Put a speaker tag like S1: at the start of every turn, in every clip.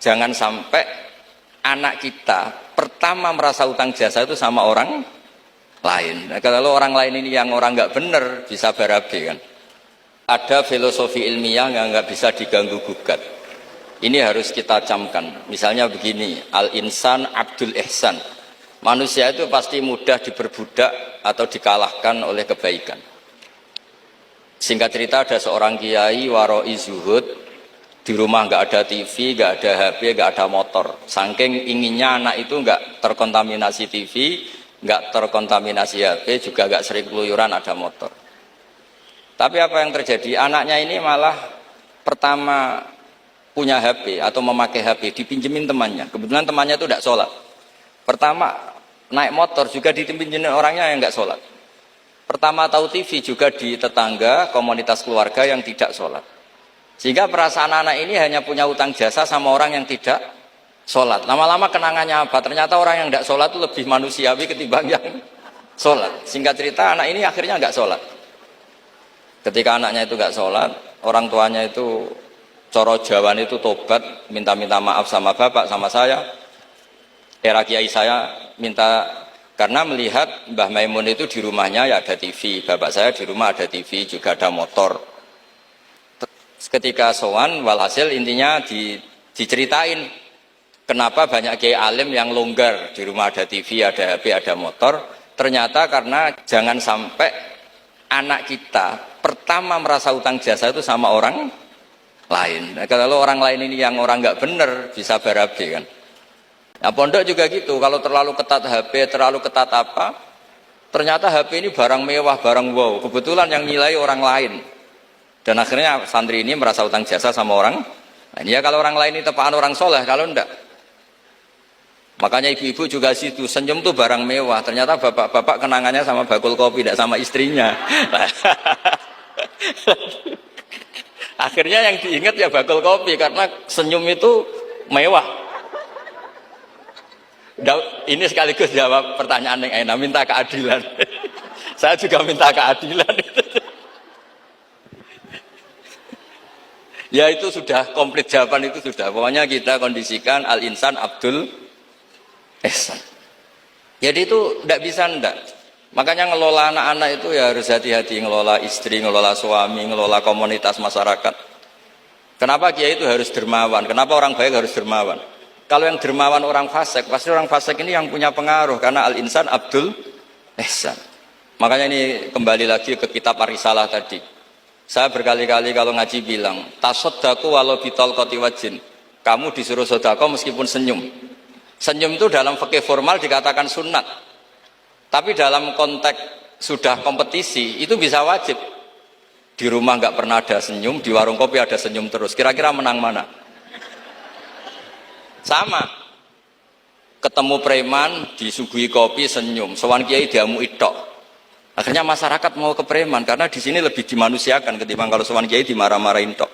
S1: jangan sampai anak kita pertama merasa utang jasa itu sama orang lain. Nah, kalau orang lain ini yang orang nggak bener bisa berabe kan. Ada filosofi ilmiah yang nggak bisa diganggu gugat. Ini harus kita camkan. Misalnya begini, al-insan abdul ihsan. Manusia itu pasti mudah diperbudak atau dikalahkan oleh kebaikan. Singkat cerita ada seorang kiai waroi zuhud, di rumah nggak ada TV, nggak ada HP, nggak ada motor. Saking inginnya anak itu nggak terkontaminasi TV, nggak terkontaminasi HP, juga nggak sering keluyuran ada motor. Tapi apa yang terjadi? Anaknya ini malah pertama punya HP atau memakai HP dipinjemin temannya. Kebetulan temannya itu tidak sholat. Pertama naik motor juga dipinjemin orangnya yang nggak sholat. Pertama tahu TV juga di tetangga, komunitas keluarga yang tidak sholat. Sehingga perasaan anak ini hanya punya utang jasa sama orang yang tidak sholat. Lama-lama kenangannya apa? Ternyata orang yang tidak sholat itu lebih manusiawi ketimbang yang sholat. Singkat cerita anak ini akhirnya nggak sholat. Ketika anaknya itu nggak sholat, orang tuanya itu coro jawan itu tobat, minta maaf sama bapak, sama saya. Era kiai saya minta, karena melihat Mbah Maimun itu di rumahnya ya ada TV, bapak saya di rumah ada TV, juga ada motor. Ketika sowan, walhasil intinya diceritain kenapa banyak kiai alim yang longgar, di rumah ada TV, ada HP, ada motor. Ternyata karena jangan sampai anak kita pertama merasa utang jasa itu sama orang lain. Nah, kalau orang lain ini yang orang nggak bener bisa berabe kan. Nah pondok juga gitu, kalau terlalu ketat HP, terlalu ketat apa, ternyata HP ini barang mewah, barang wow, kebetulan yang nilai orang lain. Dan akhirnya santri ini merasa utang jasa sama orang. Nah, ini ya kalau orang lain ini tepaan orang soleh, kalau enggak. Makanya ibu-ibu juga situ, senyum tuh barang mewah. Ternyata bapak-bapak kenangannya sama bakul kopi, tidak sama istrinya. Akhirnya yang diingat ya bakul kopi, karena senyum itu mewah. Ini sekaligus jawab pertanyaan yang enak, minta keadilan. Saya juga minta keadilan. Ya itu sudah komplit, jawaban itu sudah. Pokoknya kita kondisikan al-insan abdul ihsan. Jadi itu tidak bisa ndak. Makanya ngelola anak-anak itu ya harus hati-hati, ngelola istri, ngelola suami, ngelola komunitas masyarakat. Kenapa kiai itu harus dermawan? Kenapa orang baik harus dermawan? Kalau yang dermawan orang fasik, pasti orang fasik ini yang punya pengaruh, karena al-insan abdul ihsan. Makanya ini kembali lagi ke kitab Ar-Risalah tadi. Saya berkali-kali kalau ngaji bilang, tasodaku walau bitol koti wajin. Kamu disuruh sodako meskipun senyum. Senyum itu dalam fikih formal dikatakan sunat. Tapi dalam konteks sudah kompetisi, itu bisa wajib. Di rumah nggak pernah ada senyum, di warung kopi ada senyum terus. Kira-kira menang mana? Sama. Ketemu preman, disuguhi kopi, senyum. Sowan kiai diamu itok. Akhirnya masyarakat mau ke preman, karena di sini lebih dimanusiakan ketimbang kalau sowan kiai dimarah-marahin tok.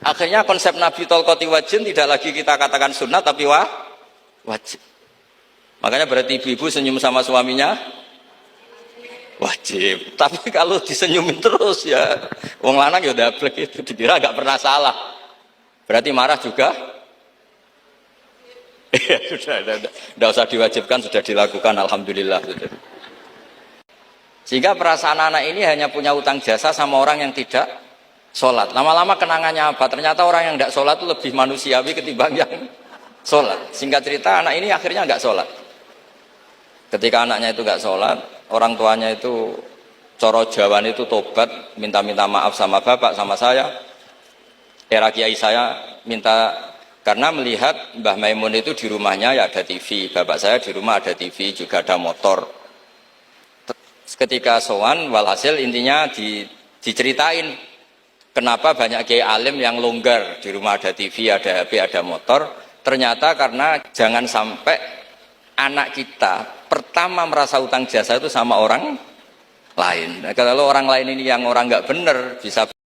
S1: Akhirnya konsep Nabi Tolkoti Wajin tidak lagi kita katakan sunat, tapi wajib. Makanya berarti ibu-ibu senyum sama suaminya wajib. Tapi kalau disenyumin terus ya wong lanang ya dablek, itu dikira nggak pernah salah. Berarti marah juga. Sudah usah diwajibkan, sudah dilakukan, alhamdulillah. Sehingga perasaan anak ini hanya punya utang jasa sama orang yang tidak sholat. Lama-lama kenangannya apa? Ternyata orang yang tidak sholat itu lebih manusiawi ketimbang yang sholat. Singkat cerita anak ini akhirnya nggak sholat. Ketika anaknya itu nggak sholat, orang tuanya itu coro jawan itu tobat, minta maaf sama bapak, sama saya. Era kiai saya minta, karena melihat Mbah Maimun itu di rumahnya ya ada TV, bapak saya di rumah ada TV, juga ada motor. Ketika sowan, walhasil intinya diceritain kenapa banyak kiai alim yang longgar, di rumah ada TV, ada HP, ada motor. Ternyata karena jangan sampai anak kita pertama merasa utang jasa itu sama orang lain. Nah, kalau orang lain ini yang orang nggak bener bisa